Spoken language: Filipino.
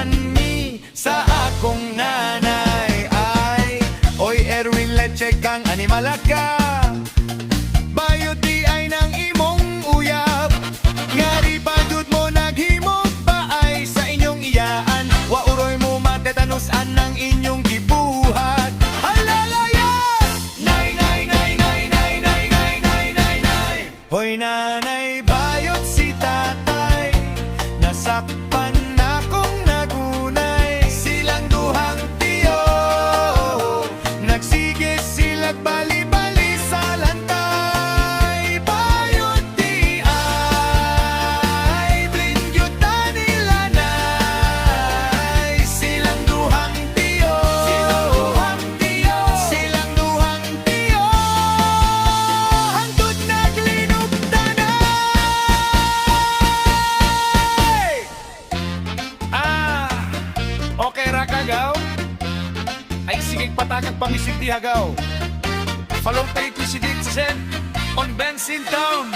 mi sa akong nanay. Ay, oy Erwin Leche kang animal ka, bayot di ay nang imong uyab. Ngari padud mo naghimog pa ay sa inyong iyaan, wa uroy mo matetanusan ng inyong gibuhat. Halalayas! Nay, nay, nay, nay, nay, nay, nay, nay, nay, nay. Hoy nanay, bayot si tatay, nasakpan akong nagunay. Silang duhang tiyo, nagsige silag bali-bali sa lantay. Bayot di ay blingyuta nila nay. Silang duhang tiyo, silang duhang tiyo, hangtod naglinugtanay. Okay ra kagaw? Ay sige patakag pangisig di hagaw. Follow tayo si Dixon on Benson Town.